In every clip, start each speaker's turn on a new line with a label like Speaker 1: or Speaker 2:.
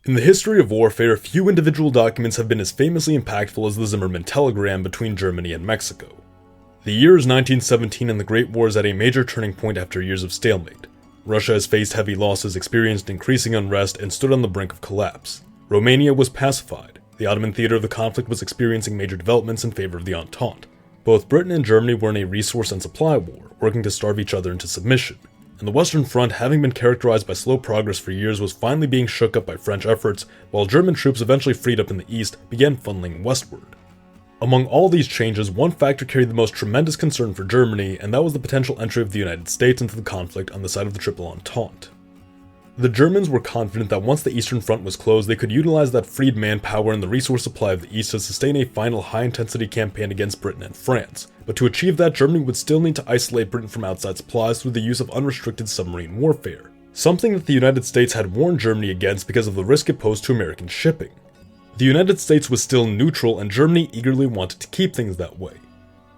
Speaker 1: In the history of warfare, few individual documents have been as famously impactful as the Zimmermann Telegram between Germany and Mexico. The year is 1917 and the Great War is at a major turning point after years of stalemate. Russia has faced heavy losses, experienced increasing unrest, and stood on the brink of collapse. Romania was pacified. The Ottoman theater of the conflict was experiencing major developments in favor of the Entente. Both Britain and Germany were in a resource and supply war, working to starve each other into submission. And the Western Front, having been characterized by slow progress for years, was finally being shook up by French efforts, while German troops, eventually freed up in the east, began funneling westward. Among all these changes, one factor carried the most tremendous concern for Germany, and that was the potential entry of the United States into the conflict on the side of the Triple Entente. The Germans were confident that once the Eastern Front was closed, they could utilize that freed manpower and the resource supply of the East to sustain a final high-intensity campaign against Britain and France. But to achieve that, Germany would still need to isolate Britain from outside supplies through the use of unrestricted submarine warfare, something that the United States had warned Germany against because of the risk it posed to American shipping. The United States was still neutral, and Germany eagerly wanted to keep things that way.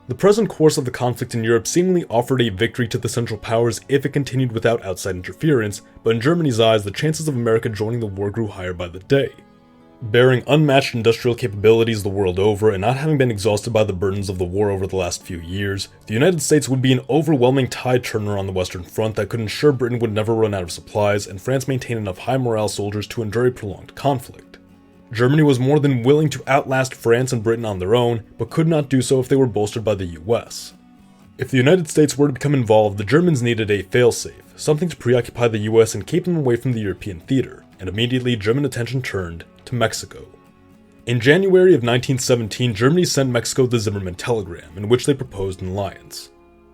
Speaker 1: The present course of the conflict in Europe seemingly offered a victory to the Central Powers if it continued without outside interference, but in Germany's eyes, the chances of America joining the war grew higher by the day. Bearing unmatched industrial capabilities the world over and not having been exhausted by the burdens of the war over the last few years, the United States would be an overwhelming tide turner on the Western Front that could ensure Britain would never run out of supplies and France maintain enough high morale soldiers to endure a prolonged conflict. Germany was more than willing to outlast France and Britain on their own, but could not do so if they were bolstered by the US. If the United States were to become involved, the Germans needed a failsafe, something to preoccupy the US and keep them away from the European theater, and immediately German attention turned to Mexico. In January of 1917, Germany sent Mexico the Zimmermann Telegram, in which they proposed an alliance.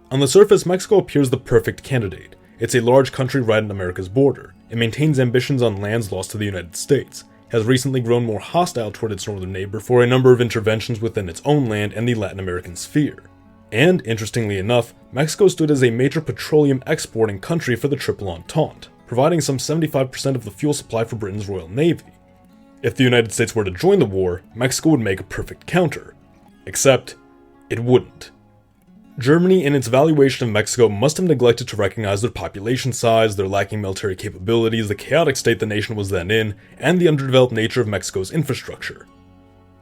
Speaker 1: On the surface, Mexico appears the perfect candidate. It's a large country right on America's border. It maintains ambitions on lands lost to the United States, has recently grown more hostile toward its northern neighbor for a number of interventions within its own land and the Latin American sphere. And, interestingly enough, Mexico stood as a major petroleum exporting country for the Triple Entente, providing some 75% of the fuel supply for Britain's Royal Navy. If the United States were to join the war, Mexico would make a perfect counter. Except, it wouldn't. Germany, in its valuation of Mexico, must have neglected to recognize their population size, their lacking military capabilities, the chaotic state the nation was then in, and the underdeveloped nature of Mexico's infrastructure.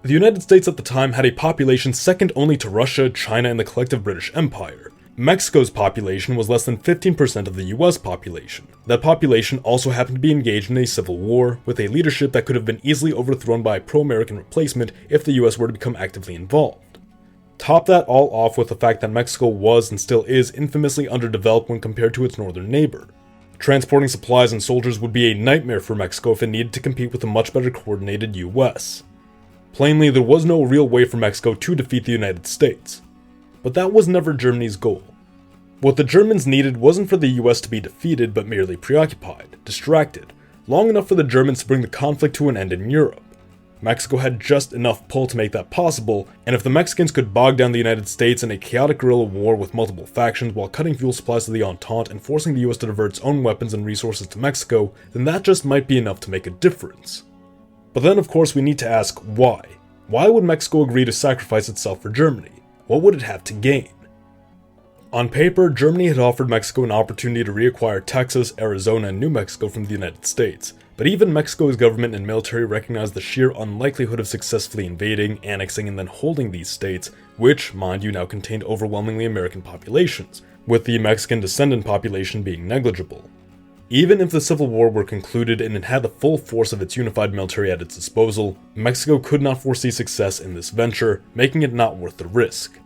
Speaker 1: The United States at the time had a population second only to Russia, China, and the collective British Empire. Mexico's population was less than 15% of the US population. That population also happened to be engaged in a civil war, with a leadership that could have been easily overthrown by a pro-American replacement if the US were to become actively involved. Top that all off with the fact that Mexico was and still is infamously underdeveloped when compared to its northern neighbor. Transporting supplies and soldiers would be a nightmare for Mexico if it needed to compete with a much better coordinated US. Plainly, there was no real way for Mexico to defeat the United States. But that was never Germany's goal. What the Germans needed wasn't for the US to be defeated, but merely preoccupied, distracted, long enough for the Germans to bring the conflict to an end in Europe. Mexico had just enough pull to make that possible, and if the Mexicans could bog down the United States in a chaotic guerrilla war with multiple factions while cutting fuel supplies to the Entente and forcing the US to divert its own weapons and resources to Mexico, then that just might be enough to make a difference. But then of course we need to ask why. Why would Mexico agree to sacrifice itself for Germany? What would it have to gain? On paper, Germany had offered Mexico an opportunity to reacquire Texas, Arizona, and New Mexico from the United States, but even Mexico's government and military recognized the sheer unlikelihood of successfully invading, annexing, and then holding these states, which, mind you, now contained overwhelmingly American populations, with the Mexican descendant population being negligible. Even if the Civil War were concluded and it had the full force of its unified military at its disposal, Mexico could not foresee success in this venture, making it not worth the risk.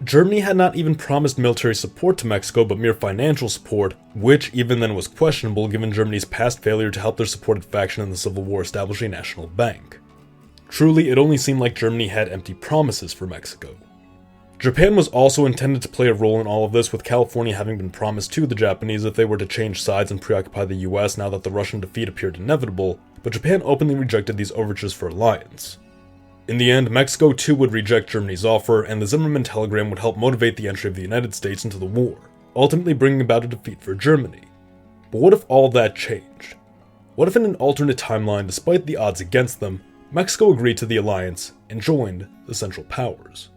Speaker 1: Germany had not even promised military support to Mexico but mere financial support, which even then was questionable given Germany's past failure to help their supported faction in the Civil War establish a national bank. Truly, it only seemed like Germany had empty promises for Mexico. Japan was also intended to play a role in all of this, with California having been promised to the Japanese if they were to change sides and preoccupy the US now that the Russian defeat appeared inevitable, but Japan openly rejected these overtures for alliance. In the end, Mexico too would reject Germany's offer, and the Zimmermann Telegram would help motivate the entry of the United States into the war, ultimately bringing about a defeat for Germany. But what if all that changed? What if in an alternate timeline, despite the odds against them, Mexico agreed to the alliance and joined the Central Powers?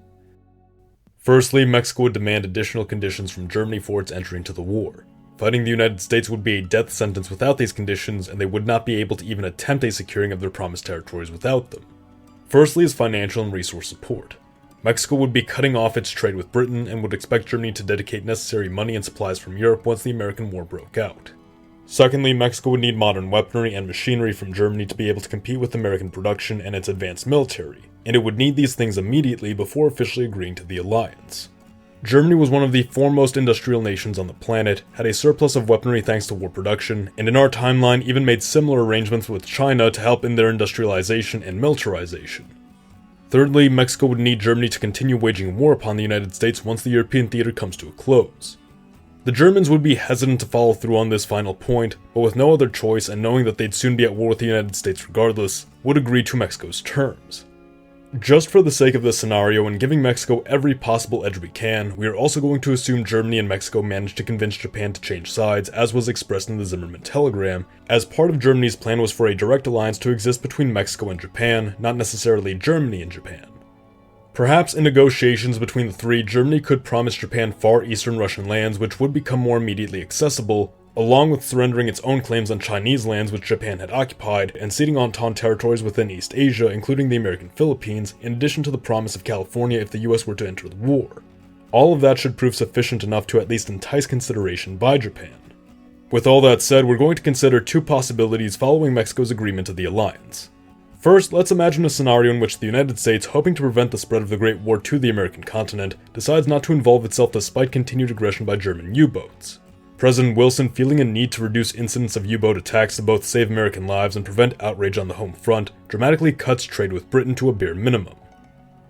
Speaker 1: Firstly, Mexico would demand additional conditions from Germany for its entry into the war. Fighting the United States would be a death sentence without these conditions, and they would not be able to even attempt a securing of their promised territories without them. Firstly is financial and resource support. Mexico would be cutting off its trade with Britain and would expect Germany to dedicate necessary money and supplies from Europe once the American War broke out. Secondly, Mexico would need modern weaponry and machinery from Germany to be able to compete with American production and its advanced military, and it would need these things immediately before officially agreeing to the alliance. Germany was one of the foremost industrial nations on the planet, had a surplus of weaponry thanks to war production, and in our timeline even made similar arrangements with China to help in their industrialization and militarization. Thirdly, Mexico would need Germany to continue waging war upon the United States once the European theater comes to a close. The Germans would be hesitant to follow through on this final point, but with no other choice and knowing that they'd soon be at war with the United States regardless, would agree to Mexico's terms. Just for the sake of this scenario and giving Mexico every possible edge we can, we are also going to assume Germany and Mexico managed to convince Japan to change sides, as was expressed in the Zimmermann telegram, as part of Germany's plan was for a direct alliance to exist between Mexico and Japan, not necessarily Germany and Japan. Perhaps in negotiations between the three, Germany could promise Japan far eastern Russian lands which would become more immediately accessible, along with surrendering its own claims on Chinese lands which Japan had occupied, and ceding Entente territories within East Asia, including the American Philippines, in addition to the promise of California if the US were to enter the war. All of that should prove sufficient enough to at least entice consideration by Japan. With all that said, we're going to consider two possibilities following Mexico's agreement to the alliance. First, let's imagine a scenario in which the United States, hoping to prevent the spread of the Great War to the American continent, decides not to involve itself despite continued aggression by German U-boats. President Wilson, feeling a need to reduce incidents of U-boat attacks to both save American lives and prevent outrage on the home front, dramatically cuts trade with Britain to a bare minimum.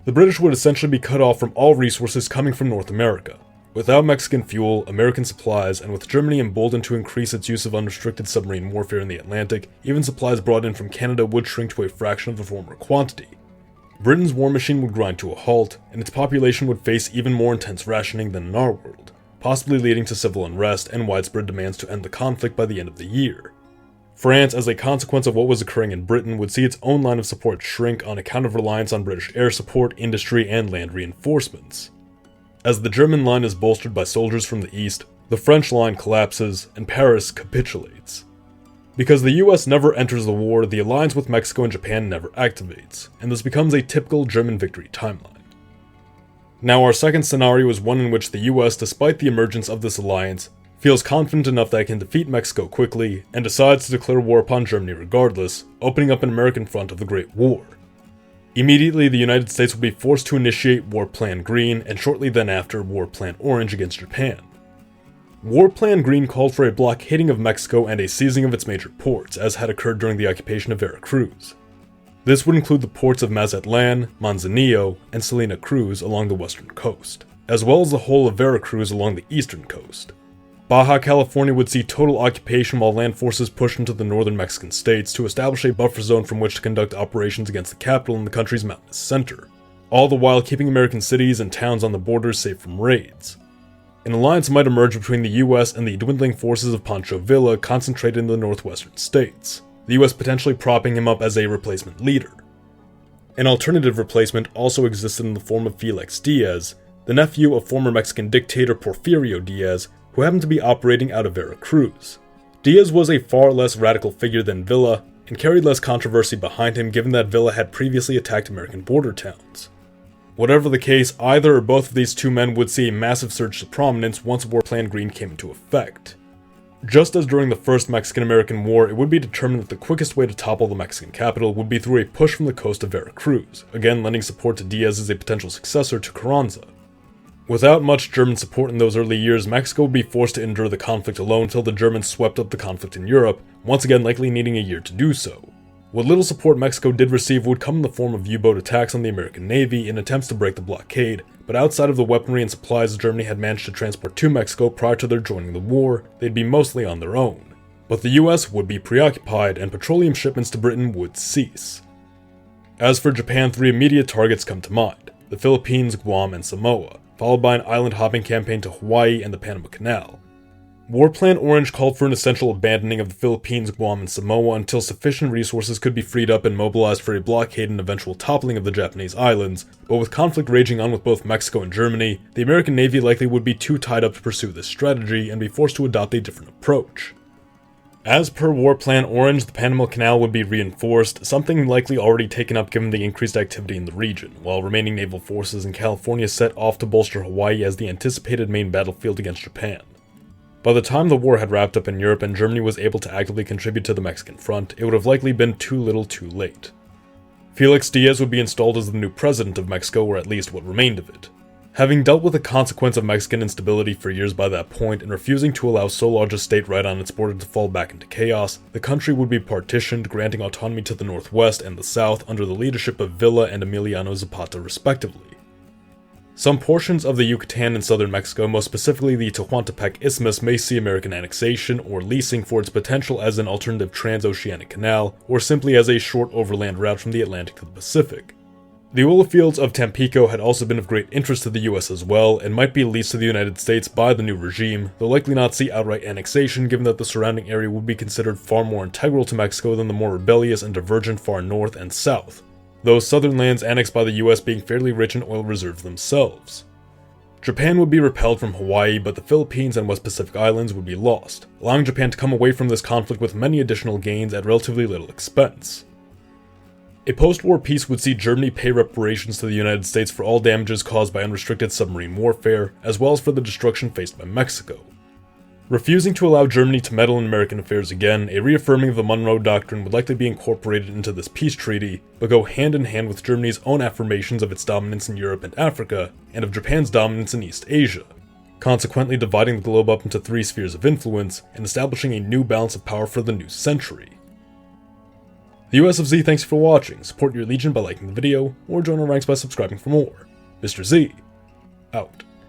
Speaker 1: The British would essentially be cut off from all resources coming from North America. Without Mexican fuel, American supplies, and with Germany emboldened to increase its use of unrestricted submarine warfare in the Atlantic, even supplies brought in from Canada would shrink to a fraction of the former quantity. Britain's war machine would grind to a halt, and its population would face even more intense rationing than in our world, possibly leading to civil unrest and widespread demands to end the conflict by the end of the year. France, as a consequence of what was occurring in Britain, would see its own line of support shrink on account of reliance on British air support, industry, and land reinforcements. As the German line is bolstered by soldiers from the east, the French line collapses, and Paris capitulates. Because the US never enters the war, the alliance with Mexico and Japan never activates, and this becomes a typical German victory timeline. Now, our second scenario is one in which the US, despite the emergence of this alliance, feels confident enough that it can defeat Mexico quickly, and decides to declare war upon Germany regardless, opening up an American front of the Great War. Immediately, the United States would be forced to initiate War Plan Green, and shortly then after, War Plan Orange against Japan. War Plan Green called for a blockading of Mexico and a seizing of its major ports, as had occurred during the occupation of Veracruz. This would include the ports of Mazatlan, Manzanillo, and Salina Cruz along the western coast, as well as the whole of Veracruz along the eastern coast. Baja California would see total occupation while land forces pushed into the northern Mexican states to establish a buffer zone from which to conduct operations against the capital in the country's mountainous center, all the while keeping American cities and towns on the borders safe from raids. An alliance might emerge between the US and the dwindling forces of Pancho Villa concentrated in the northwestern states, the US potentially propping him up as a replacement leader. An alternative replacement also existed in the form of Felix Diaz, the nephew of former Mexican dictator Porfirio Diaz, who happened to be operating out of Veracruz. Diaz was a far less radical figure than Villa, and carried less controversy behind him given that Villa had previously attacked American border towns. Whatever the case, either or both of these two men would see a massive surge to prominence once War Plan Green came into effect. Just as during the First Mexican-American War, it would be determined that the quickest way to topple the Mexican capital would be through a push from the coast of Veracruz, again lending support to Diaz as a potential successor to Carranza. Without much German support in those early years, Mexico would be forced to endure the conflict alone until the Germans swept up the conflict in Europe, once again likely needing a year to do so. What little support Mexico did receive would come in the form of U-boat attacks on the American Navy in attempts to break the blockade, but outside of the weaponry and supplies Germany had managed to transport to Mexico prior to their joining the war, they'd be mostly on their own. But the US would be preoccupied, and petroleum shipments to Britain would cease. As for Japan, three immediate targets come to mind: the Philippines, Guam, and Samoa, followed by an island hopping campaign to Hawaii and the Panama Canal. War Plan Orange called for an essential abandoning of the Philippines, Guam, and Samoa until sufficient resources could be freed up and mobilized for a blockade and eventual toppling of the Japanese islands, but with conflict raging on with both Mexico and Germany, the American Navy likely would be too tied up to pursue this strategy and be forced to adopt a different approach. As per War Plan Orange, the Panama Canal would be reinforced, something likely already taken up given the increased activity in the region, while remaining naval forces in California set off to bolster Hawaii as the anticipated main battlefield against Japan. By the time the war had wrapped up in Europe and Germany was able to actively contribute to the Mexican front, it would have likely been too little too late. Felix Diaz would be installed as the new president of Mexico, or at least what remained of it. Having dealt with the consequence of Mexican instability for years by that point and refusing to allow so large a state right on its border to fall back into chaos, the country would be partitioned, granting autonomy to the northwest and the south under the leadership of Villa and Emiliano Zapata respectively. Some portions of the Yucatan in southern Mexico, most specifically the Tehuantepec Isthmus, may see American annexation or leasing for its potential as an alternative transoceanic canal, or simply as a short overland route from the Atlantic to the Pacific. The oil fields of Tampico had also been of great interest to the US as well, and might be leased to the United States by the new regime, though likely not see outright annexation given that the surrounding area would be considered far more integral to Mexico than the more rebellious and divergent far north and south, those southern lands annexed by the US being fairly rich in oil reserves themselves. Japan would be repelled from Hawaii, but the Philippines and West Pacific Islands would be lost, allowing Japan to come away from this conflict with many additional gains at relatively little expense. A post-war peace would see Germany pay reparations to the United States for all damages caused by unrestricted submarine warfare, as well as for the destruction faced by Mexico. Refusing to allow Germany to meddle in American affairs again, a reaffirming of the Monroe Doctrine would likely be incorporated into this peace treaty, but go hand in hand with Germany's own affirmations of its dominance in Europe and Africa, and of Japan's dominance in East Asia, consequently dividing the globe up into 3 spheres of influence and establishing a new balance of power for the new century. The US of Z thanks you for watching. Support your legion by liking the video, or join our ranks by subscribing for more. Mr. Z, out.